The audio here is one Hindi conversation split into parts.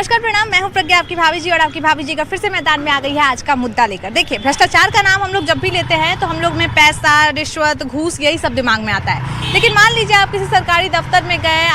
नमस्कार प्रणाम, मैं हूं प्रज्ञा, आपकी भाभी जी। और आपकी भाभी जी का फिर से मैदान में आ गई है आज का मुद्दा लेकर। देखिए, भ्रष्टाचार का नाम हम लोग जब भी लेते हैं तो हम लोग में पैसा, रिश्वत, घूस यही सब दिमाग में आता है। लेकिन मान लीजिए आप किसी सरकारी दफ्तर में गए,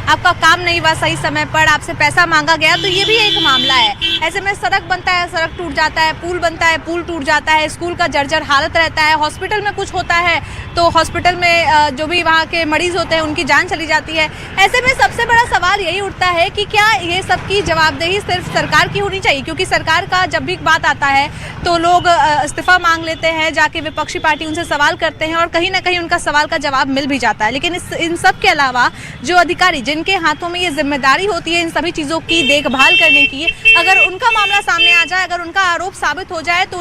आपका काम नहीं हुआ सही समय पर, आपसे पैसा मांगा गया, तो ये भी एक मामला है। ऐसे में सड़क बनता है, सड़क टूट जाता है, पुल बनता है, पुल टूट जाता है, स्कूल का जर्जर हालत रहता है, हॉस्पिटल में कुछ होता है तो हॉस्पिटल में जो भी वहाँ के मरीज होते हैं उनकी जान चली जाती है। ऐसे में सबसे बड़ा सवाल यही उठता है कि क्या ये सब की जवाबदेही सिर्फ सरकार की होनी चाहिए? क्योंकि सरकार का जब भी बात आता है तो लोग इस्तीफा मांग लेते हैं, जाके विपक्षी पार्टी उनसे सवाल करते हैं और कहीं ना कहीं उनका सवाल का जवाब मिल भी जाता है। लेकिन इन सब के अलावा जो अधिकारी जिनके हाथों में ये जिम्मेदारी होती है इन सभी चीज़ों की देखभाल करने की, अगर उनका मामला सामने आ जाए, अगर उनका आरोप साबित हो जाए तो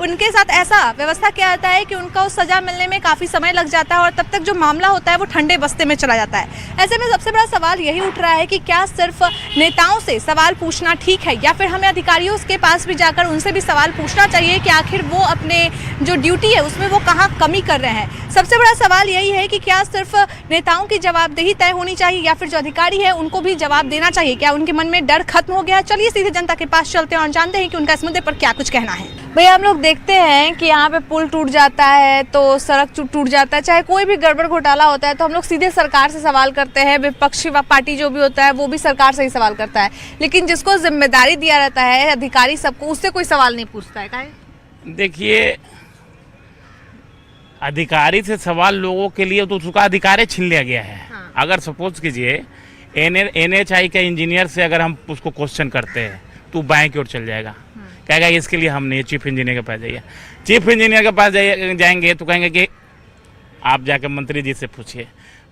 उनके साथ ऐसा व्यवस्था किया जाता है कि उनको सजा मिलने में काफ़ी समय लग जाता है और तब तक जो मामला होता है वो ठंडे बस्ते में चला जाता है। ऐसे में सबसे बड़ा सवाल यही उठ रहा है कि क्या सिर्फ नेताओं से सवाल पूछना ठीक है या फिर हमें अधिकारियों के पास भी जाकर उनसे भी सवाल पूछना चाहिए कि आखिर वो अपने जो ड्यूटी है उसमें वो कहाँ कमी कर रहे हैं। सबसे बड़ा सवाल यही है कि क्या सिर्फ नेताओं की जवाबदेही तय होनी चाहिए या फिर जो अधिकारी है उनको भी जवाब देना चाहिए? क्या उनके मन में डर खत्म हो गया? चलिए सीधे जनता के पास चलते हैं और जानते हैं कि उनका इस मुद्दे पर क्या कुछ कहना है। भैया, हम लोग देखते हैं कि यहाँ पे पुल टूट जाता है तो सड़क टूट जाता है, चाहे कोई भी गड़बड़ घोटाला होता है तो हम लोग सीधे सरकार से सवाल करते हैं। विपक्षी पार्टी जो भी होता है वो भी सरकार से ही सवाल करता है, लेकिन जिसको जिम्मेदारी दिया रहता है अधिकारी सबको, उससे कोई सवाल नहीं पूछता है। काहे? देखिए, अधिकारी से सवाल लोगों के लिए तो उसका अधिकार छीन लिया गया है। हाँ। अगर सपोज कीजिए NHAI के इंजीनियर से अगर हम उसको क्वेश्चन करते हैं तो बाएं की ओर चल जाएगा। कहेगा इसके लिए हम नहीं, चीफ इंजीनियर के पास जाइए। चीफ इंजीनियर के पास जाएंगे तो कहेंगे कि आप जाकर मंत्री जी से पूछिए।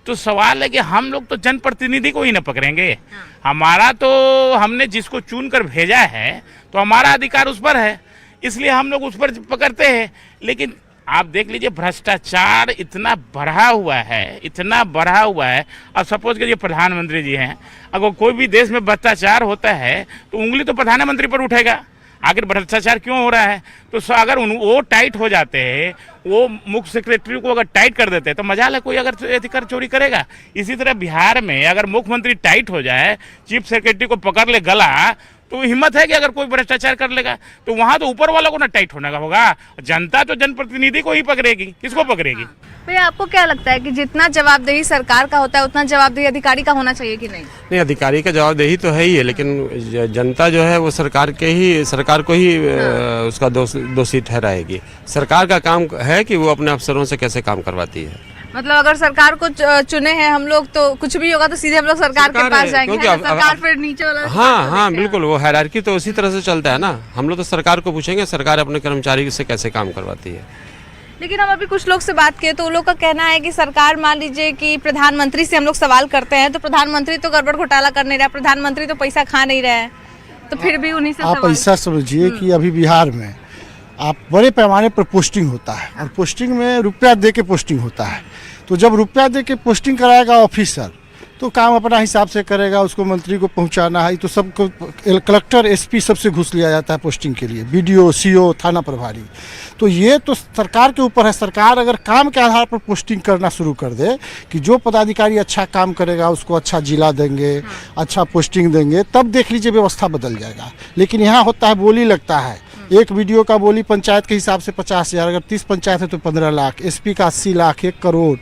तो सवाल है कि हम लोग तो जनप्रतिनिधि को ही ना पकड़ेंगे। हाँ। हमारा तो हमने जिसको चुन कर भेजा है तो हमारा अधिकार उस पर है, इसलिए हम लोग उस पर पकड़ते हैं। लेकिन आप देख लीजिए, भ्रष्टाचार इतना बढ़ा हुआ है, इतना बढ़ा हुआ है। अब सपोज कीजिए प्रधानमंत्री जी हैं, अगर कोई भी देश में भ्रष्टाचार होता है तो उंगली तो प्रधानमंत्री पर उठेगा। आखिर भ्रष्टाचार क्यों हो रहा है? तो अगर वो टाइट हो जाते हैं, वो मुख्य सेक्रेटरी को अगर टाइट कर देते हैं तो मजाल है कोई अगर अधिकार चोरी करेगा। इसी तरह बिहार में अगर मुख्यमंत्री टाइट हो जाए, चीफ सेक्रेटरी को पकड़ ले गला, तो हिम्मत है कि अगर कोई भ्रष्टाचार कर लेगा तो वहां तो ऊपर वाला को ना टाइट होने का होगा। जनता तो जनप्रतिनिधि को ही पकड़ेगी, किसको पकड़ेगी? भैया, आपको क्या लगता है कि जितना जवाबदेही सरकार का होता है उतना जवाबदेही अधिकारी का होना चाहिए कि नहीं? नहीं, अधिकारी का जवाबदेही तो है ही है, लेकिन जनता जो है वो सरकार को ही उसका दोषी ठहराएगी। सरकार का काम है कि वो अपने अफसरों से कैसे काम करवाती है। मतलब अगर सरकार को चुने हैं हम लोग तो कुछ भी होगा तो सीधे हम लोग सरकार के पास जाएंगे, सरकार फिर नीचे वाला। हाँ, बिल्कुल, वो हायरार्की तो उसी तरह से चलता है ना। हम लोग तो सरकार को पूछेंगे सरकार अपने कर्मचारी से कैसे काम करवाती है। लेकिन हम अभी कुछ लोग से बात किए तो उन लोग का कहना है कि सरकार, मान लीजिए कि प्रधानमंत्री से हम लोग सवाल करते हैं तो प्रधानमंत्री तो गड़बड़ घोटाला कर नहीं रहा, प्रधानमंत्री तो पैसा खा नहीं रहा है, तो फिर भी उन्हीं से आप ऐसा समझिए कि अभी बिहार में आप बड़े पैमाने पर पोस्टिंग होता है और पोस्टिंग में रुपया दे के पोस्टिंग होता है। तो जब रुपया दे के पोस्टिंग कराएगा ऑफिसर तो काम अपना हिसाब से करेगा, उसको मंत्री को पहुंचाना है तो सबको कलेक्टर SP सबसे घूस लिया जाता है पोस्टिंग के लिए, BDO, CO, थाना प्रभारी। तो ये तो सरकार के ऊपर है। सरकार अगर काम के आधार पर पोस्टिंग करना शुरू कर दे कि जो पदाधिकारी अच्छा काम करेगा उसको अच्छा जिला देंगे, अच्छा पोस्टिंग देंगे, तब देख लीजिए व्यवस्था बदल जाएगा। लेकिन यहाँ होता है बोली लगता है, एक BDO का बोली पंचायत के हिसाब से 50,000, अगर 30 पंचायत है तो 15 लाख, SP का 80 लाख, 1 करोड़,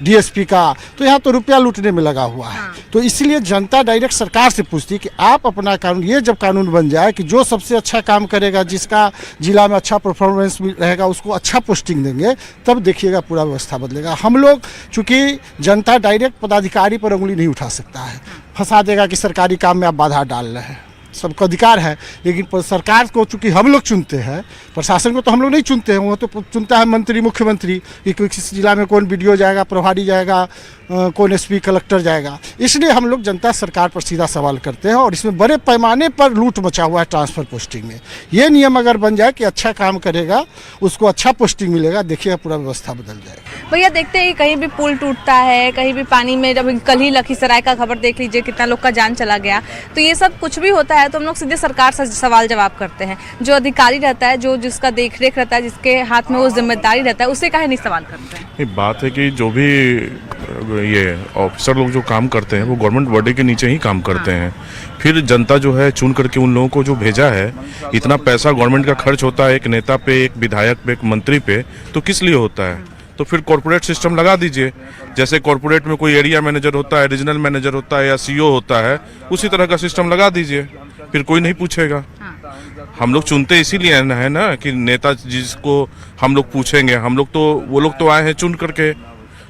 DSP का, तो यहाँ तो रुपया लूटने में लगा हुआ है। तो इसलिए जनता डायरेक्ट सरकार से पूछती है कि आप अपना कानून, ये जब कानून बन जाए कि जो सबसे अच्छा काम करेगा, जिसका जिला में अच्छा परफॉर्मेंस रहेगा उसको अच्छा पोस्टिंग देंगे, तब देखिएगा पूरा व्यवस्था बदलेगा। हम लोग चूँकि जनता डायरेक्ट पदाधिकारी पर उंगली नहीं उठा सकता है, फंसा देगा कि सरकारी काम में आप बाधा डाल रहे हैं। सबका अधिकार है, लेकिन सरकार को चूंकि हम लोग चुनते हैं, प्रशासन को तो हम लोग नहीं चुनते हैं, वो तो चुनता है मंत्री, मुख्यमंत्री कि किस जिला में कौन BDO जाएगा, प्रभारी जाएगा, कौन SP, कलेक्टर जाएगा। इसलिए हम लोग जनता सरकार पर सीधा सवाल करते हैं और इसमें बड़े पैमाने पर लूट मचा हुआ है ट्रांसफ़र पोस्टिंग में। ये नियम अगर बन जाए कि अच्छा काम करेगा उसको अच्छा पोस्टिंग मिलेगा, देखिएगा पूरा व्यवस्था बदल जाएगा। भैया, देखते हैं कहीं भी पुल टूटता है, कहीं भी पानी में, जब कल ही लखीसराय का खबर देख लीजिए कितना लोग का जान चला गया। तो ये सब कुछ भी होता है तो हम लोग सीधे सरकार से सवाल जवाब करते हैं। जो अधिकारी रहता है, जो जिसका देख रेख रहता है, जिसके हाथ में वो जिम्मेदारी रहता है, उससे काहे नहीं सवाल करते हैं? बात है कि जो भी ये ऑफिसर लोग जो काम करते हैं वो गवर्नमेंट बॉडी के नीचे ही काम करते हैं। फिर जनता जो है चुन करके उन लोगों को जो भेजा है, इतना पैसा गवर्नमेंट का खर्च होता है एक नेता पे, एक विधायक पे, एक मंत्री पे, तो किस लिए होता है? तो फिर कॉर्पोरेट सिस्टम लगा दीजिए। जैसे कॉर्पोरेट में कोई एरिया मैनेजर होता है, रीजनल मैनेजर होता है या सीईओ होता है, उसी तरह का सिस्टम लगा दीजिए, फिर कोई नहीं पूछेगा। हम लोग चुनते इसीलिए है ना कि नेता जिसको हम लोग पूछेंगे। हम लोग तो, वो लोग तो आए हैं चुन करके,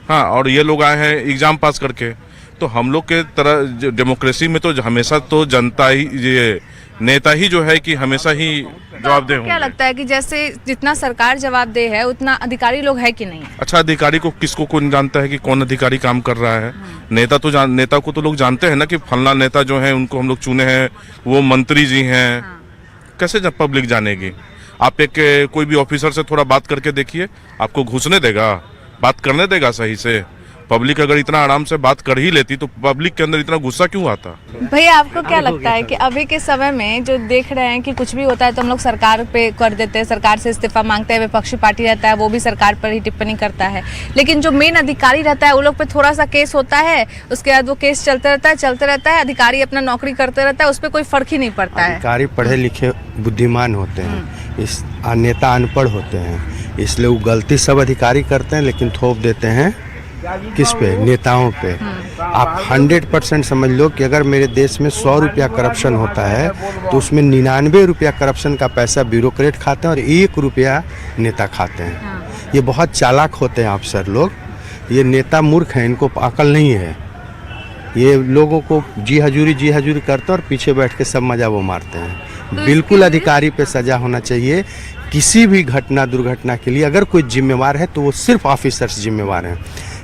हाँ, और ये लोग आए हैं एग्जाम पास करके। तो हम लोग के तरह डेमोक्रेसी में तो हमेशा तो जनता ही, ये नेता ही जो है कि हमेशा ही जवाबदेह होंगे। क्या लगता है कि जैसे जितना सरकार जवाबदेह है उतना अधिकारी लोग है कि नहीं? अच्छा, अधिकारी को किसको कौन जानता है कि कौन अधिकारी काम कर रहा है? नेता को तो लोग जानते हैं ना कि फलना नेता जो है उनको हम लोग चुने हैं, वो मंत्री जी हैं। कैसे जब पब्लिक जानेगी? आप एक कोई भी ऑफिसर से थोड़ा बात करके देखिए, आपको घुसने देगा, बात करने देगा सही से? पब्लिक अगर इतना आराम से बात कर ही लेती तो पब्लिक के अंदर इतना गुस्सा क्यों आता? भैया आपको क्या लगता है कि अभी के समय में जो देख रहे हैं कि कुछ भी होता है तो हम लोग सरकार पे कर देते हैं, सरकार से इस्तीफा मांगते हैं, विपक्षी पार्टी रहता है वो भी सरकार पर ही टिप्पणी करता है, लेकिन जो मेन अधिकारी रहता है वो लोग पे थोड़ा सा केस होता है, उसके बाद वो केस चलते रहता है, अधिकारी अपना नौकरी करते रहता है, उस पर कोई फर्क ही नहीं पड़ता है। अधिकारी पढ़े लिखे बुद्धिमान होते हैं, इस नेता अनपढ़ होते हैं, इसलिए वो गलती सब अधिकारी करते हैं लेकिन थोप देते हैं किस पे? नेताओं पे। आप 100% समझ लो कि अगर मेरे देश में 100 रुपया करप्शन होता है तो उसमें 99 रुपया करप्शन का पैसा ब्यूरोक्रेट खाते हैं और 1 रुपया नेता खाते हैं। ये बहुत चालाक होते हैं अफसर लोग। ये नेता मूर्ख हैं, इनको अकल नहीं है। ये लोगों को जी हजूरी करते हैं और पीछे बैठ के सब मजा वो मारते हैं। बिल्कुल अधिकारी पे सजा होना चाहिए। किसी भी घटना दुर्घटना के लिए अगर कोई जिम्मेवार है तो वो सिर्फ ऑफिसर्स जिम्मेवार हैं,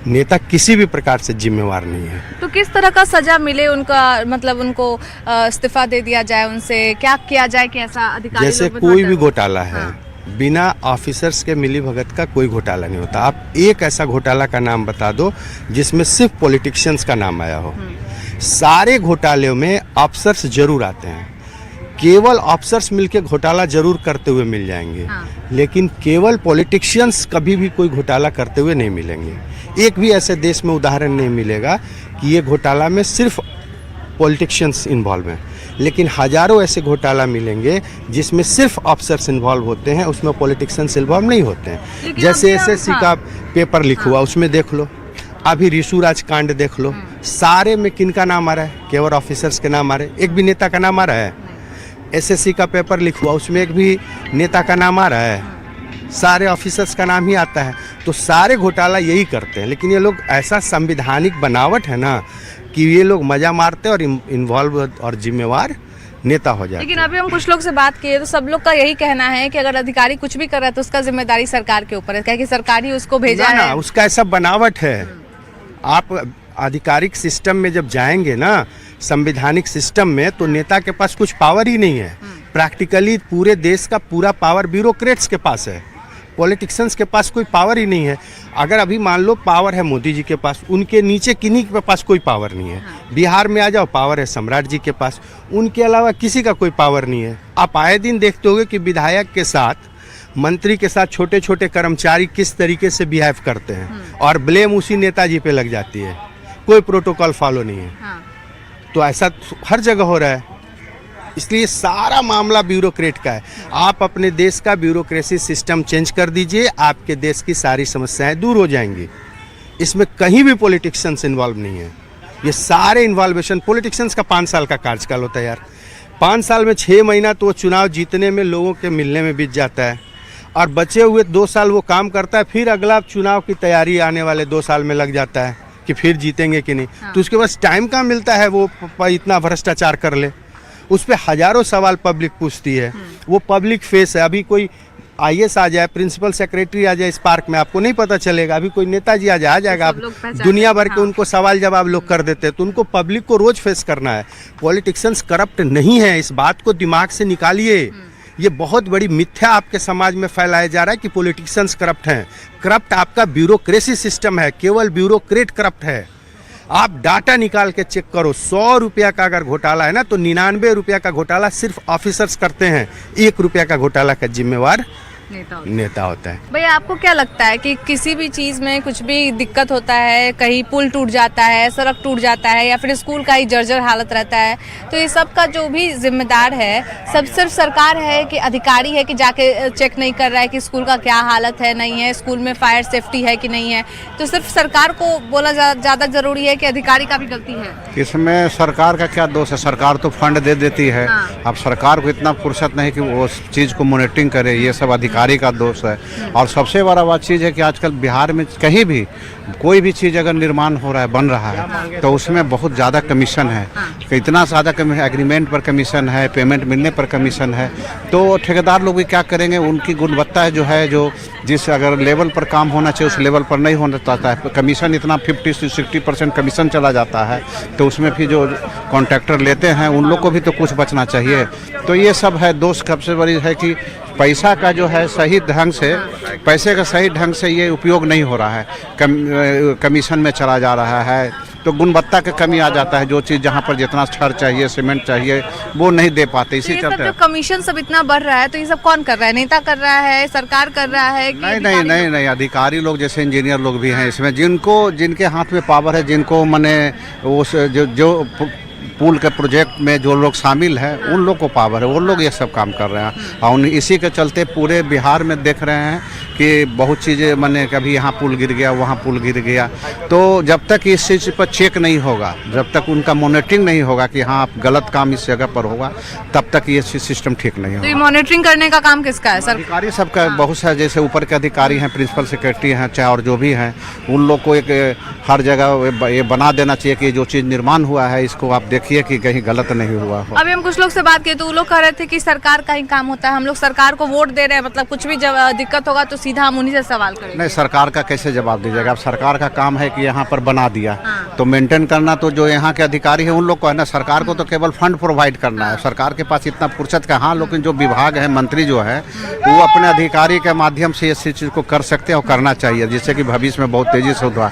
नेता किसी भी प्रकार से जिम्मेवार नहीं है। तो किस तरह का सजा मिले उनका, मतलब उनको इस्तीफा दे दिया जाए, उनसे क्या किया जाए कि ऐसा अधिकारी? जैसे कोई भी घोटाला है, बिना ऑफिसर्स के मिली भगत का कोई घोटाला नहीं होता। आप एक ऐसा घोटाला का नाम बता दो जिसमें सिर्फ पॉलिटिशियंस का नाम आया हो। सारे घोटालों में अफसर्स जरूर आते हैं। केवल अफसर्स मिलके घोटाला जरूर करते हुए मिल जाएंगे, लेकिन केवल पॉलिटिशियंस कभी भी कोई घोटाला करते हुए नहीं मिलेंगे। एक भी ऐसे देश में उदाहरण नहीं मिलेगा कि ये घोटाला में सिर्फ पॉलिटिशियंस इन्वॉल्व हैं, लेकिन हजारों ऐसे घोटाला मिलेंगे जिसमें सिर्फ अफसर्स इन्वॉल्व होते हैं, उसमें पॉलिटिशियंस इन्वॉल्व नहीं होते हैं। जैसे एसएससी का पेपर लीक हुआ, उसमें देख लो, अभी ऋषुराज कांड देख लो, सारे में किनका नाम आ रहा है? केवल ऑफिसर्स के नाम आ रहे हैं, एक भी नेता का नाम आ रहा है। एसएससी का पेपर लीक हुआ, उसमें एक भी नेता का नाम आ रहा है, सारे ऑफिसर्स का नाम ही आता है। तो सारे घोटाला यही करते हैं, लेकिन ये लोग ऐसा संवैधानिक बनावट है ना कि ये लोग मजा मारते हैं और इन्वॉल्व और जिम्मेवार नेता हो जाते। लेकिन अभी हम कुछ लोग से बात किए तो सब लोग का यही कहना है कि अगर अधिकारी कुछ भी कर रहा है तो उसका जिम्मेदारी सरकार के ऊपर है, क्योंकि सरकार ही उसको भेजा है। उसका ऐसा बनावट है। आप आधिकारिक सिस्टम में जब जाएंगे ना, संवैधानिक सिस्टम में, तो नेता के पास कुछ पावर ही नहीं है। प्रैक्टिकली पूरे देश का पूरा पावर ब्यूरोक्रेट्स के पास है, पॉलिटिशियंस के पास कोई पावर ही नहीं है। अगर अभी मान लो पावर है मोदी जी के पास, उनके नीचे किन्हीं के पास कोई पावर नहीं है। बिहार में आ जाओ, पावर है सम्राट जी के पास, उनके अलावा किसी का कोई पावर नहीं है। आप आए दिन देखते होंगे कि विधायक के साथ, मंत्री के साथ छोटे छोटे कर्मचारी किस तरीके से बिहेव करते हैं, और ब्लेम उसी नेताजी पे लग जाती है। कोई प्रोटोकॉल फॉलो नहीं है। तो ऐसा हर जगह हो रहा है, इसलिए सारा मामला ब्यूरोक्रेट का है। आप अपने देश का ब्यूरोक्रेसी सिस्टम चेंज कर दीजिए, आपके देश की सारी समस्याएं दूर हो जाएंगी। इसमें कहीं भी पॉलिटिशियंस इन्वॉल्व नहीं है। ये सारे इन्वॉल्वेशन, पॉलिटिशियंस का 5 साल का कार्यकाल होता है यार। 5 साल में 6 महीना तो वो चुनाव जीतने में, लोगों के मिलने में बीत जाता है, और बचे हुए 2 साल वो काम करता है। फिर अगला चुनाव की तैयारी आने वाले 2 साल में लग जाता है कि फिर जीतेंगे कि नहीं। तो उसके पास टाइम कहाँ मिलता है वो इतना भ्रष्टाचार कर ले। उस पर हजारों सवाल पब्लिक पूछती है। वो पब्लिक फेस है। अभी कोई आईएएस आ जाए, प्रिंसिपल सेक्रेटरी आ जाए इस पार्क में, आपको नहीं पता चलेगा। अभी कोई नेताजी आ जाएगा, आप दुनिया भर के उनको सवाल जवाब लोग कर देते हैं। तो उनको पब्लिक को रोज फेस करना है। पॉलिटिशियंस करप्ट नहीं है, इस बात को दिमाग से निकालिए। ये बहुत बड़ी मिथ्या आपके समाज में फैलाया जा रहा है कि पॉलिटिशियंस करप्ट हैं। करप्ट आपका ब्यूरोक्रेसी सिस्टम है, केवल ब्यूरोक्रेट करप्ट है। आप डाटा निकाल के चेक करो, 100 रुपया का अगर घोटाला है ना, तो 99 रुपया का घोटाला सिर्फ ऑफिसर्स करते हैं। 1 रुपया का घोटाला का जिम्मेवार नेता होता है। भैया आपको क्या लगता है कि किसी भी चीज़ में कुछ भी दिक्कत होता है, कहीं पुल टूट जाता है, सड़क टूट जाता है या फिर स्कूल का ही जर्जर हालत रहता है, तो ये सब का जो भी जिम्मेदार है सब सिर्फ सरकार है कि अधिकारी है कि जाके चेक नहीं कर रहा है कि स्कूल का क्या हालत है नहीं है, स्कूल में फायर सेफ्टी है कि नहीं है, तो सिर्फ सरकार को बोला ज़्यादा ज़रूरी है कि अधिकारी का भी गलती है? इसमें सरकार का क्या दोष है? सरकार तो फंड दे देती है। अब सरकार को इतना फुर्सत नहीं कि वो उस चीज़ को मॉनिटरिंग करे, ये सब अधिकारी का दोष है। और सबसे बड़ा बात चीज़ है कि आजकल बिहार में कहीं भी कोई भी चीज़ अगर निर्माण हो रहा है, बन रहा है, तो उसमें बहुत ज़्यादा कमीशन है। इतना ज़्यादा एग्रीमेंट पर कमीशन है, पेमेंट मिलने पर कमीशन है। तो ठेकेदार लोग भी क्या करेंगे? उनकी गुणवत्ता है जो जिस अगर लेवल पर काम होना चाहिए उस लेवल पर नहीं होना चाहता है। कमीशन इतना 50 से 60% कमीशन चला जाता है, तो उसमें फिर जो कॉन्ट्रैक्टर लेते हैं उन लोग को भी तो कुछ बचना चाहिए। तो ये सब है। दोष सबसे बड़ी है कि पैसा का जो है सही ढंग से, पैसे का सही ढंग से ये उपयोग नहीं हो रहा है, कमीशन में चला जा रहा है, तो गुणवत्ता की कमी आ जाता है। जो चीज़ जहाँ पर जितना छड़ चाहिए, सीमेंट चाहिए, वो नहीं दे पाते। इसी तो चलते जो कमीशन सब इतना बढ़ रहा है तो ये सब कौन कर रहा है? नेता कर रहा है, सरकार कर रहा है कि नहीं, अधिकारी लोग जैसे इंजीनियर लोग भी हैं इसमें, जिनके हाथ में पावर है, जिनको माने उस जो पुल के प्रोजेक्ट में जो लोग शामिल हैं उन लोग को पावर है, वो लोग ये सब काम कर रहे हैं। और इसी के चलते पूरे बिहार में देख रहे हैं कि बहुत चीज़ें माने कभी यहाँ पुल गिर गया, वहाँ पुल गिर गया। तो जब तक इस चीज़ पर चेक नहीं होगा, जब तक उनका मॉनिटरिंग नहीं होगा कि हाँ गलत काम इस जगह पर होगा, तब तक ये सिस्टम ठीक नहीं होगा। तो ये मॉनिटरिंग करने का काम किसका है? सर अधिकारी सबका बहुत सा, जैसे ऊपर के अधिकारी हैं, प्रिंसिपल सेक्रेटरी हैं, चाहे और जो भी हैं, उन लोग को एक हर जगह ये बना देना चाहिए कि जो चीज़ निर्माण हुआ है इसको आप देखिए कि कहीं गलत नहीं हुआ हो। अभी हम कुछ लोग से बात किए तो वो लोग कह रहे थे कि सरकार का ही काम होता है, हम लोग सरकार को वोट दे रहे हैं, मतलब कुछ भी जब दिक्कत होगा तो सीधा हम उन्हीं से सवाल करेंगे। नहीं, सरकार का कैसे जवाब दीजिएगा? अब सरकार का काम है कि यहाँ पर बना दिया, तो मेंटेन करना तो जो यहाँ के अधिकारी हैं उन लोग को है ना। सरकार को तो केवल फंड प्रोवाइड करना है, सरकार के पास इतना फुर्सत का। हाँ, लेकिन जो विभाग है, मंत्री जो है, वो अपने अधिकारी के माध्यम से इस चीज़ को कर सकते हैं और करना चाहिए, जिससे कि भविष्य में बहुत तेजी से होगा।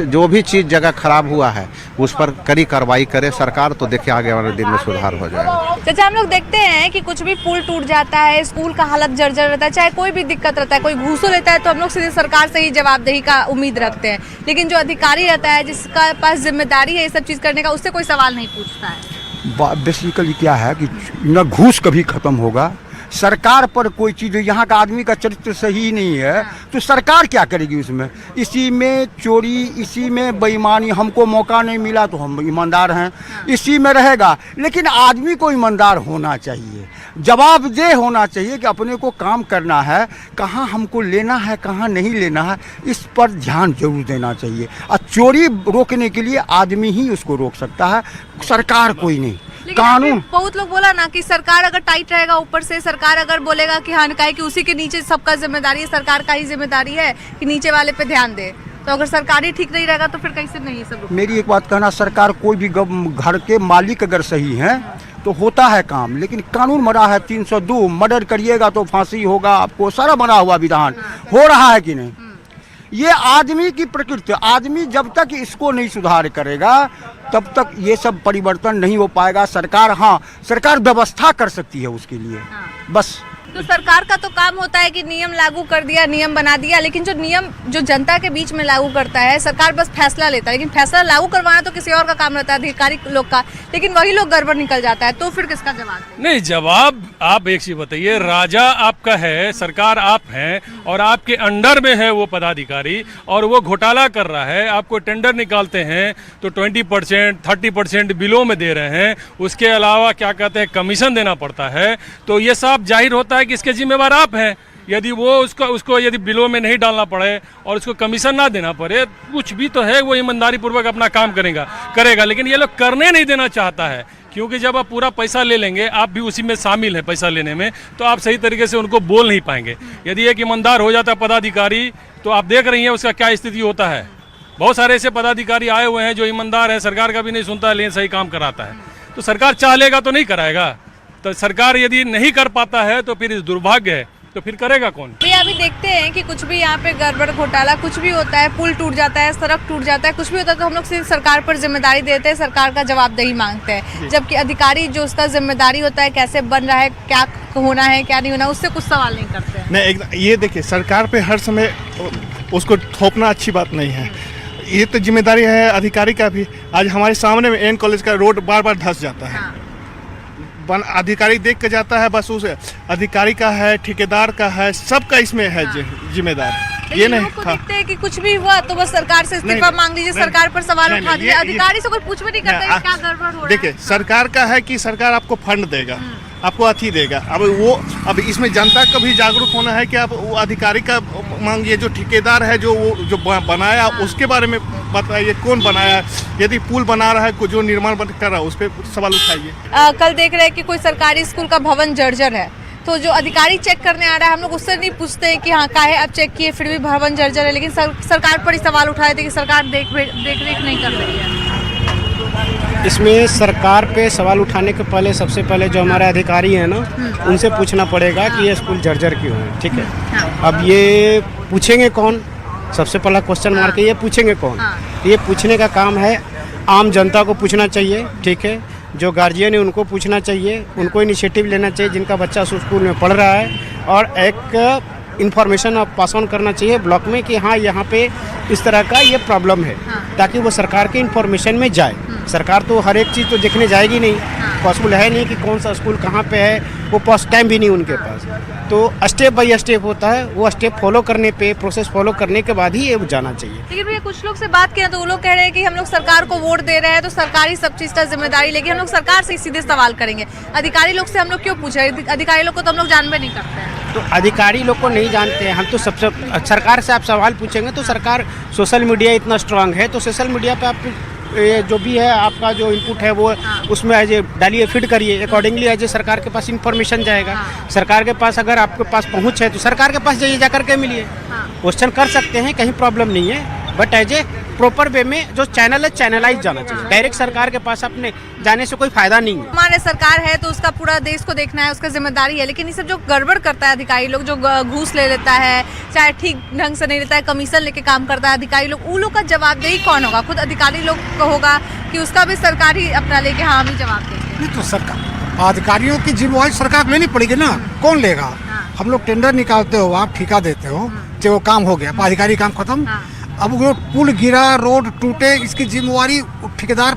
जो भी चीज़ जगह खराब हुआ है उस पर कड़ी कार्रवाई करे सरकार, तो देखिए आगे वाले दिन में सुधार हो जाएगा। चाचा, हम लोग देखते हैं कि कुछ भी पुल टूट जाता है, स्कूल का हालत जर्जर रहता है, चाहे कोई भी दिक्कत रहता है, कोई घूसो लेता है, तो हम लोग सीधे सरकार से ही जवाबदेही का उम्मीद रखते हैं। लेकिन जो अधिकारी रहता है, जिसका पास जिम्मेदारी है ये सब चीज़ करने का, उससे कोई सवाल नहीं पूछता है। बेसिकली क्या है कि न घूस कभी खत्म होगा, सरकार पर कोई चीज़, यहाँ का आदमी का चरित्र सही नहीं है तो सरकार क्या करेगी उसमें? इसी में चोरी, इसी में बेईमानी, हमको मौका नहीं मिला तो हम ईमानदार हैं, इसी में रहेगा। लेकिन आदमी को ईमानदार होना चाहिए, जवाबदेह होना चाहिए कि अपने को काम करना है, कहाँ हमको लेना है, कहाँ नहीं लेना है, इस पर ध्यान जरूर देना चाहिए। और चोरी रोकने के लिए आदमी ही उसको रोक सकता है, सरकार कोई नहीं। कानून, बहुत लोग बोला ना कि सरकार अगर टाइट रहेगा, ऊपर से सरकार अगर बोलेगा कि हाँ कहे कि उसी के नीचे सबका जिम्मेदारी है, सरकार का ही जिम्मेदारी है कि नीचे वाले पे ध्यान दे, तो अगर सरकार ही ठीक नहीं रहेगा तो फिर कैसे नहीं सब। मेरी एक बात कहना, सरकार कोई भी घर के मालिक अगर सही हैं तो होता है काम, लेकिन कानून बना है 302, मर्डर करिएगा तो फांसी होगा, आपको सारा बना हुआ विधान हो रहा है कि नहीं? ये आदमी की प्रकृति, आदमी जब तक इसको नहीं सुधार करेगा तब तक ये सब परिवर्तन नहीं हो पाएगा। सरकार, हाँ सरकार व्यवस्था कर सकती है उसके लिए, बस। तो सरकार का तो काम होता है कि नियम लागू कर दिया, नियम बना दिया, लेकिन जो नियम जो जनता के बीच में लागू करता है, सरकार बस फैसला लेता है, लेकिन फैसला लागू करवाना तो किसी और का काम रहता है, अधिकारी लोग का, लेकिन वही लोग गड़बड़ निकल जाता है, तो फिर किसका जवाब? नहीं, जवाब आप एक चीज बताइए, राजा आपका है, सरकार आप हैं और आपके अंडर में है वो पदाधिकारी और वो घोटाला कर रहा है, आपको टेंडर निकालते हैं तो 20%, 30% बिलों में दे रहे हैं, उसके अलावा क्या कहते हैं कमीशन देना पड़ता है, तो ये सब जाहिर होता है कि इसके जिम्मेवार आप हैं। यदि वो उसको यदि बिलों में नहीं डालना पड़े और उसको कमीशन ना देना पड़े, कुछ भी तो है वो ईमानदारी पूर्वक अपना काम करेगा, लेकिन ये लोग करने नहीं देना चाहता है, क्योंकि जब आप पूरा पैसा ले लेंगे, आप भी उसी में शामिल हैं पैसा लेने में, तो आप सही तरीके से उनको बोल नहीं पाएंगे। यदि एक ईमानदार हो जाता पदाधिकारी तो आप देख रही हैं उसका क्या स्थिति होता है। बहुत सारे ऐसे पदाधिकारी आए हुए हैं जो ईमानदार है, सरकार का भी नहीं सुनता है लेकिन सही काम कराता है। तो सरकार चाह लेगा तो नहीं कराएगा, तो सरकार यदि नहीं कर पाता है तो फिर इस दुर्भाग्य है तो फिर करेगा कौन? भैया अभी देखते हैं कि कुछ भी यहाँ पे गड़बड़ घोटाला कुछ भी होता है, पुल टूट जाता है, सड़क टूट जाता है, कुछ भी होता है तो हम लोग सिर्फ सरकार पर जिम्मेदारी देते हैं, सरकार का जवाबदेही मांगते हैं, जबकि अधिकारी जो उसका जिम्मेदारी होता है कैसे बन रहा है, क्या होना है क्या नहीं होना, उससे कुछ सवाल नहीं करते हैं। नहीं, ये देखिए सरकार पे हर समय उसको थोपना अच्छी बात नहीं है। ये तो जिम्मेदारी है अधिकारी का भी। आज हमारे सामने में एन कॉलेज का रोड बार बार धंस जाता है। अधिकारी देख के जाता है, बस उस अधिकारी का है, ठेकेदार का है, सबका इसमें है जिम्मेदार। ये नहीं देखते हैं कि कुछ भी हुआ तो बस सरकार से इस्तीफा मांग लीजिए, सरकार पर सवाल उठा दीजिए, अधिकारी से कोई पूछ भी नहीं करता क्या गड़बड़ हो रहा है। देखिए सरकार का है कि सरकार आपको फंड देगा, आपको अथी देगा। अब इसमें जनता को भी जागरूक होना है कि आप वो अधिकारी का मांगिए, जो ठेकेदार है जो बनाया उसके बारे में बताइए, कौन बनाया, यदि पुल बना रहा है जो निर्माण कर रहा है उस पर सवाल उठाइए। कल देख रहे हैं कि कोई सरकारी स्कूल का भवन जर्जर है, तो जो अधिकारी चेक करने आ रहा है हम लोग उससे नहीं पूछते हैं कि हाँ काहे अब चेक किए फिर भी भवन जर्जर है, लेकिन सरकार पर ही सवाल उठाए थे कि सरकार देख रेख नहीं कर रही है। इसमें सरकार पे सवाल उठाने के पहले सबसे पहले जो हमारे अधिकारी हैं ना उनसे पूछना पड़ेगा कि ये स्कूल जर्जर क्यों है, ठीक है। अब ये पूछेंगे कौन, सबसे पहला क्वेश्चन मार्क ये पूछेंगे कौन। ये पूछने का काम है आम जनता को पूछना चाहिए, ठीक है। जो गार्जियन है उनको पूछना चाहिए, उनको इनिशिएटिव लेना चाहिए जिनका बच्चा उस स्कूल में पढ़ रहा है, और एक इन्फॉर्मेशन आप पास ऑन करना चाहिए ब्लॉक में कि हाँ यहाँ पे इस तरह का ये प्रॉब्लम है, ताकि वो सरकार के इन्फॉर्मेशन में जाए। सरकार तो हर एक चीज़ तो देखने जाएगी नहीं, पॉसिबल है नहीं कि कौन सा स्कूल कहाँ पे है, वो पास टाइम भी नहीं उनके पास। तो स्टेप बाय स्टेप होता है, वो स्टेप फॉलो करने पे, प्रोसेस फॉलो करने के बाद ही ये जाना चाहिए। लेकिन भैया कुछ लोग से बात किया तो वो लोग कह रहे हैं कि हम लोग सरकार को वोट दे रहे हैं तो सरकार ही सब चीज़ का जिम्मेदारी लेगी, हम लोग सरकार से सीधे सवाल करेंगे। अधिकारी लोग से हम लोग क्यों पूछे, अधिकारी लोग को तो हम लोग जानबे नहीं करते हैं। तो अधिकारी लोग को नहीं जानते हैं हम, तो सबसे सरकार से आप सवाल पूछेंगे तो सरकार, सोशल मीडिया इतना स्ट्रांग है तो सोशल मीडिया पे आप ये जो भी है आपका जो इनपुट है वो उसमें एज ए डालिए, फीड करिए, अकॉर्डिंगली एज ए सरकार के पास इन्फॉर्मेशन जाएगा। सरकार के पास अगर आपके पास पहुंच है तो सरकार के पास जाइए, जाकर के मिलिए, क्वेश्चन कर सकते हैं, कहीं प्रॉब्लम नहीं है। But as a proper way में जो चैनल है चैनलाइज जाना चाहिए, डायरेक्ट सरकार के पास अपने जाने से कोई फायदा नहीं है। हमारे सरकार है तो उसका पूरा देश को देखना है, उसका जिम्मेदारी है, लेकिन ये सब जो गड़बड़ करता है अधिकारी लोग, जो घूस ले लेता है, चाहे ठीक ढंग से नहीं लेता है, कमीशन लेके काम करता है अधिकारी लोग, उन लोग का जवाबदेही कौन होगा? खुद अधिकारी लोग को होगा कि उसका भी सरकार ही अपना लेके हाँ भी जवाब देंगे? नहीं तो सरकार, अधिकारियों की जिम्मेवारी सरकार लेनी पड़ेगी ना, कौन लेगा? हम लोग टेंडर निकालते हो, आप ठेका देते हो, जो काम हो गया, अधिकारी काम खत्म। अब वो पुल गिरा, रोड टूटे, इसकी जिम्मेवारी ठेकेदार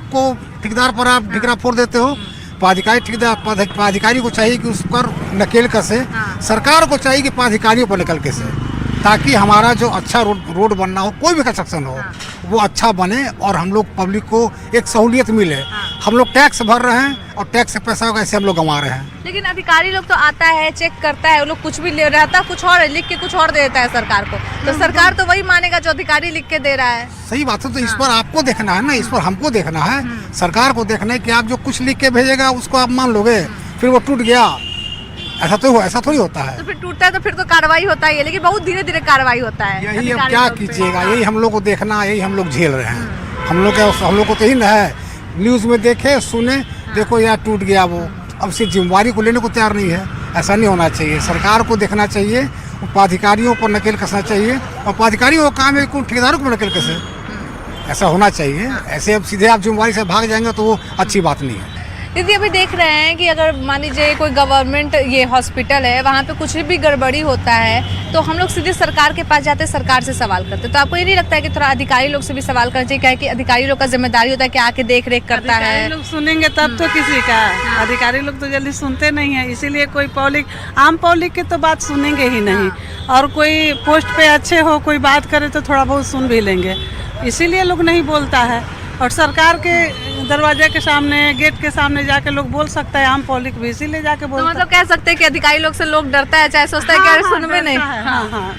पर आप ठिकरा फोड़ देते हो। पदाधिकारी को चाहिए कि उस पर नकेल कसे, सरकार को चाहिए कि पदाधिकारियों पर नकेल कसे, ताकि हमारा जो अच्छा रोड बनना हो, कोई भी कंस्ट्रक्शन हो वो अच्छा बने और हम लोग पब्लिक को एक सहूलियत मिले। हम लोग टैक्स भर रहे हैं और टैक्स से पैसा कैसे हम लोग कमा रहे हैं। लेकिन अधिकारी लोग तो आता है, चेक करता है, वो लोग कुछ भी ले रहता कुछ और है, लिख के कुछ और दे देता है सरकार को, तो सरकार तो वही मानेगा जो अधिकारी लिख के दे रहा है। सही बात है, तो इस पर आपको देखना है ना, इस पर हमको देखना है, सरकार को देखना है कि आप जो कुछ लिख के भेजेगा उसको आप मान लोगे, फिर वो टूट गया, ऐसा थोड़ी होता है। तो फिर टूटता है तो फिर तो कार्रवाई होता ही है, लेकिन बहुत धीरे धीरे कार्रवाई होता है। यही अब क्या कीजिएगा, यही हम लोग को देखना, यही हम लोग झेल रहे हैं। हम लोग को तो ही ना है, न्यूज़ में देखे सुने, देखो यार टूट गया वो, अब सिर्फ जिम्मेवारी को लेने को तैयार नहीं है। ऐसा नहीं होना चाहिए, सरकार को देखना चाहिए, पदाधिकारियों पर नकेल कसना चाहिए, और पदाधिकारियों का काम है ठेकेदारों को नकेल कसे, ऐसा होना चाहिए। ऐसे अब सीधे आप जिम्मेवारी से भाग जाएंगे तो वो अच्छी बात नहीं है। दीदी अभी देख रहे हैं कि अगर मान लीजिए कोई गवर्नमेंट ये हॉस्पिटल है, वहाँ पे कुछ भी गड़बड़ी होता है तो हम लोग सीधे सरकार के पास जाते हैं, सरकार से सवाल करते हैं। तो आपको ये नहीं लगता है कि थोड़ा अधिकारी लोग से भी सवाल करना चाहिए? क्या है कि अधिकारी लोग का जिम्मेदारी होता है कि आके देख रेख करता है। लोग सुनेंगे तब तो किसी का, अधिकारी लोग तो जल्दी सुनते नहीं है, इसीलिए कोई आम पब्लिक के तो बात सुनेंगे ही नहीं, और कोई पोस्ट पे अच्छे हो कोई बात करे तो थोड़ा बहुत सुन भी लेंगे, इसीलिए लोग नहीं बोलता है। और सरकार के दरवाजे के सामने, गेट के सामने जाके लोग बोल सकता है, आम पब्लिक भी इसीलिए जाके बोलता है। तो मतलब कह सकते हैं कि अधिकारी लोग से लोग डरता है, चाहे सोचता है कि अरे सुनवे नहीं।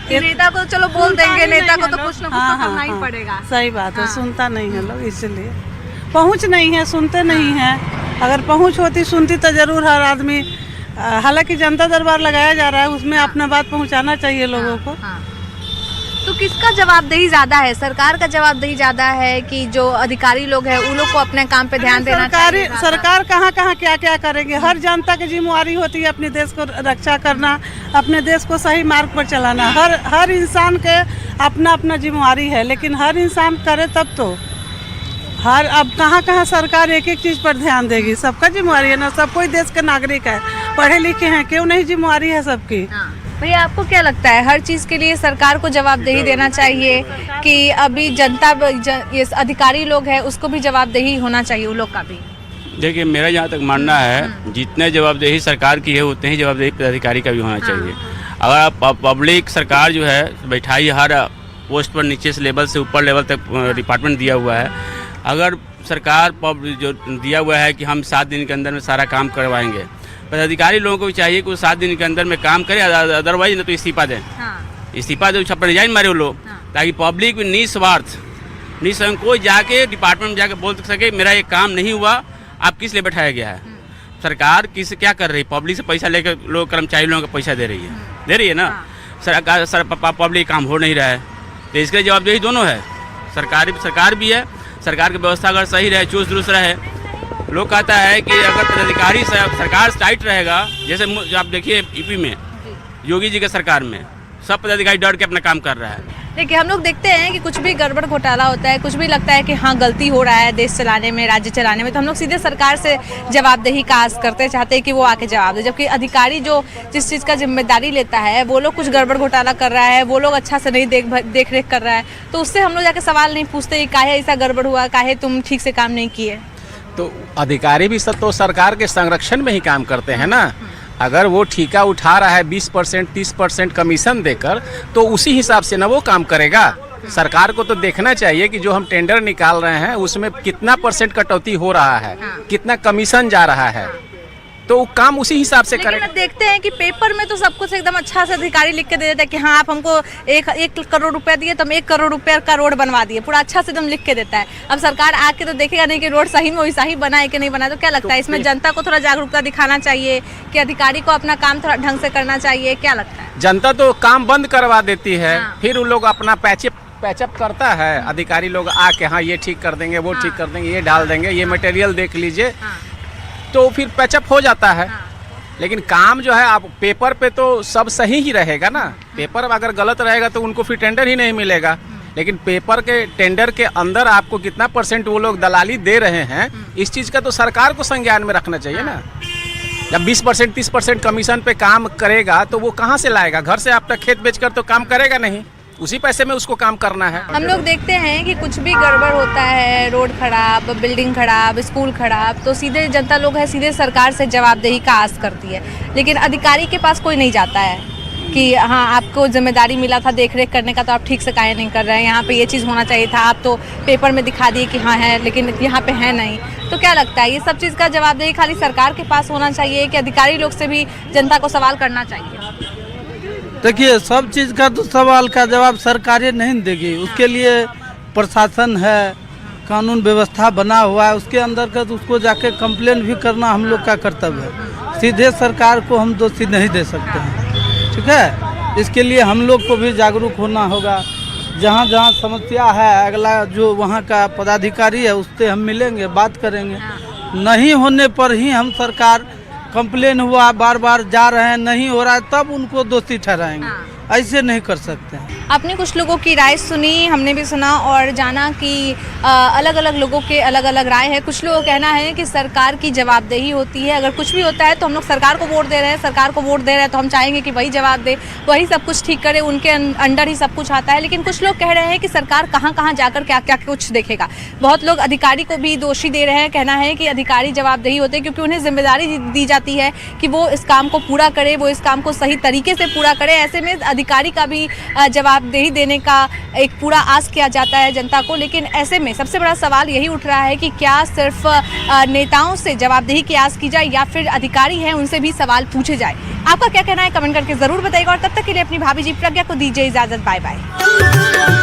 कि नेता को चलो बोल देंगे, नेता को तो कुछ ना कुछ तो करना ही पड़ेगा। सही बात है, सुनता नहीं है लोग, इसीलिए पहुँच नहीं है, सुनते नहीं है। अगर पहुँच होती, सुनती तो जरूर हर आदमी, हालांकि जनता दरबार लगाया जा रहा है, उसमें अपना बात पहुँचाना चाहिए लोगों को। तो किसका जवाबदेही ज्यादा है, सरकार का जवाबदेही ज्यादा है कि जो अधिकारी लोग हैं उन लोग को अपने काम पे ध्यान देना चाहिए? सरकार कहाँ कहाँ क्या क्या करेंगे। हर जनता की जिम्मेवारी होती है अपने देश को रक्षा करना, अपने देश को सही मार्ग पर चलाना। हर इंसान के अपना अपना जिम्मेवारी है, लेकिन हर इंसान करे तब तो। अब कहाँ सरकार एक एक चीज़ पर ध्यान देगी? सबका जिम्मेवारी है ना, सब कोई देश के नागरिक है, पढ़े लिखे हैं, क्यों नहीं जिम्मेवारी है सबकी। भैया आपको क्या लगता है, हर चीज़ के लिए सरकार को जवाबदेही देना चाहिए कि अभी जनता ये अधिकारी लोग हैं उसको भी जवाबदेही होना चाहिए उन लोग का भी? देखिए, मेरा जहाँ तक मानना है, जितने जवाबदेही सरकार की है उतने ही जवाबदेही पदाधिकारी का भी होना चाहिए। अगर आप पब्लिक सरकार जो है बैठाई हर पोस्ट पर, नीचे से लेवल से ऊपर लेवल तक डिपार्टमेंट दिया हुआ है। अगर सरकार जो दिया हुआ है कि हम 7 दिन के अंदर में सारा काम करवाएंगे, पदाधिकारी लोगों को भी चाहिए कि वो 7 दिन के अंदर में काम करें, अदरवाइज न तो इस्तीफा दें। इस्तीफा दे, छप्पर रिजाइन मारे वो लोग, ताकि पब्लिक में निस्वार्थ निसंकोच जाके डिपार्टमेंट में जाके बोल सके मेरा ये काम नहीं हुआ, आप किस लिए बैठाया गया है। सरकार किस क्या कर रही है, पब्लिक से पैसा लेकर लोग कर्मचारी लोगों को पैसा दे रही है ना। सरकार पब्लिक काम हो नहीं रहा है, तो इसके जवाबदेही दोनों है, सरकार भी है। सरकार की व्यवस्था अगर सही रहे, चुस्त दुरुस्त रहे, लोग कहता है कि अगर पदाधिकारी सरकार टाइट रहेगा, जैसे आप देखिए यूपी में योगी जी के सरकार में सब पदाधिकारी डर के अपना काम कर रहा है। देखिए, हम लोग देखते हैं कि कुछ भी गड़बड़ घोटाला होता है, कुछ भी लगता है कि हाँ गलती हो रहा है देश चलाने में, राज्य चलाने में, तो हम लोग सीधे सरकार से जवाबदेही का आस करते, चाहते हैं कि वो आके जवाब दे। जबकि अधिकारी जो जिस चीज़ का जिम्मेदारी लेता है, वो लोग कुछ गड़बड़ घोटाला कर रहा है, वो लोग अच्छा से नहीं देख रेख कर रहा है, तो उससे हम लोग जाके सवाल नहीं पूछते काहे ऐसा गड़बड़ हुआ, काहे तुम ठीक से काम नहीं किए। तो अधिकारी भी सब तो सरकार के संरक्षण में ही काम करते हैं ना। अगर वो ठेका उठा रहा है 20% 30% कमीशन देकर, तो उसी हिसाब से ना वो काम करेगा। सरकार को तो देखना चाहिए कि जो हम टेंडर निकाल रहे हैं उसमें कितना % कटौती हो रहा है, कितना कमीशन जा रहा है, तो वो काम उसी हिसाब से करेगा। देखते हैं कि पेपर में तो सब कुछ एकदम अच्छा से अधिकारी लिख के दे देता है कि हाँ आप हमको 1 करोड़ रुपया दिए तो हम 1 करोड़ रुपया का रोड बनवा दिए, पूरा अच्छा से एकदम लिख के देता है। अब सरकार आके तो देखेगा नहीं कि रोड सही में वैसा ही बना है कि नहीं बना। तो क्या लगता है इसमें जनता को थोड़ा जागरूकता दिखाना चाहिए कि अधिकारी को अपना काम थोड़ा ढंग से करना चाहिए, क्या लगता है? जनता तो काम बंद करवा देती है, फिर उन लोग अपना पैचअप करता है। अधिकारी लोग आके हाँ ये ठीक कर देंगे, वो ठीक कर देंगे, ये डाल देंगे, ये मटेरियल देख लीजिए, तो फिर पैचअप हो जाता है। लेकिन काम जो है आप पेपर पे तो सब सही ही रहेगा ना। पेपर अगर गलत रहेगा तो उनको फिर टेंडर ही नहीं मिलेगा। लेकिन पेपर के टेंडर के अंदर आपको कितना % वो लोग दलाली दे रहे हैं, इस चीज़ का तो सरकार को संज्ञान में रखना चाहिए ना। जब 20% 30% कमीशन पे काम करेगा तो वो कहाँ से लाएगा? घर से आपका खेत बेचकर तो काम करेगा नहीं, उसी पैसे में उसको काम करना है। हम लोग देखते हैं कि कुछ भी गड़बड़ होता है, रोड खराब, बिल्डिंग खराब, स्कूल खराब, तो सीधे जनता लोग है सीधे सरकार से जवाबदेही का आस करती है। लेकिन अधिकारी के पास कोई नहीं जाता है कि हाँ आपको जिम्मेदारी मिला था देख रेख करने का, तो आप ठीक से काहे नहीं कर रहे हैं, यहाँ पे ये चीज़ होना चाहिए था, आप तो पेपर में दिखा दिए कि हाँ है लेकिन यहाँ पे है नहीं। तो क्या लगता है ये सब चीज़ का जवाबदेही खाली सरकार के पास होना चाहिए कि अधिकारी लोग से भी जनता को सवाल करना चाहिए? देखिए, सब चीज़ का तो सवाल का जवाब सरकारें नहीं देगी। उसके लिए प्रशासन है, कानून व्यवस्था बना हुआ है, उसके अंदर का तो उसको जाके कंप्लेन भी करना हम लोग का कर्तव्य है। सीधे सरकार को हम दोषी नहीं दे सकते हैं, ठीक है। इसके लिए हम लोग को भी जागरूक होना होगा। जहाँ जहाँ समस्या है, अगला जो वहाँ का पदाधिकारी है उससे हम मिलेंगे, बात करेंगे। नहीं होने पर ही हम सरकार कंप्लेन हुआ, बार बार जा रहे हैं, नहीं हो रहा है, तब उनको दोषी ठहराएंगे। ऐसे नहीं कर सकते हैं। आपने कुछ लोगों की राय सुनी, हमने भी सुना और जाना कि अलग अलग लोगों के अलग अलग राय है। कुछ लोगों का कहना है कि सरकार की जवाबदेही होती है, अगर कुछ भी होता है तो हम लोग सरकार को वोट दे रहे हैं, सरकार को वोट दे रहे हैं तो हम चाहेंगे कि वही जवाब दे, वही सब कुछ ठीक करे, उनके अंडर ही सब कुछ आता है। लेकिन कुछ लोग कह रहे हैं कि सरकार कहाँ कहाँ जाकर क्या क्या कुछ देखेगा। बहुत लोग अधिकारी को भी दोषी दे रहे हैं, कहना है कि अधिकारी जवाबदेही होते हैं क्योंकि उन्हें जिम्मेदारी दी जाती है कि वो इस काम को पूरा करे, वो इस काम को सही तरीके से पूरा करे। ऐसे में अधिकारी का भी जवाबदेही देने का एक पूरा आस किया जाता है जनता को। लेकिन ऐसे में सबसे बड़ा सवाल यही उठ रहा है कि क्या सिर्फ नेताओं से जवाबदेही की आस की जाए या फिर अधिकारी हैं उनसे भी सवाल पूछे जाए। आपका क्या कहना है कमेंट करके ज़रूर बताइएगा और तब तक के लिए अपनी भाभी जी प्रज्ञा को दीजिए इजाज़त। Bye bye.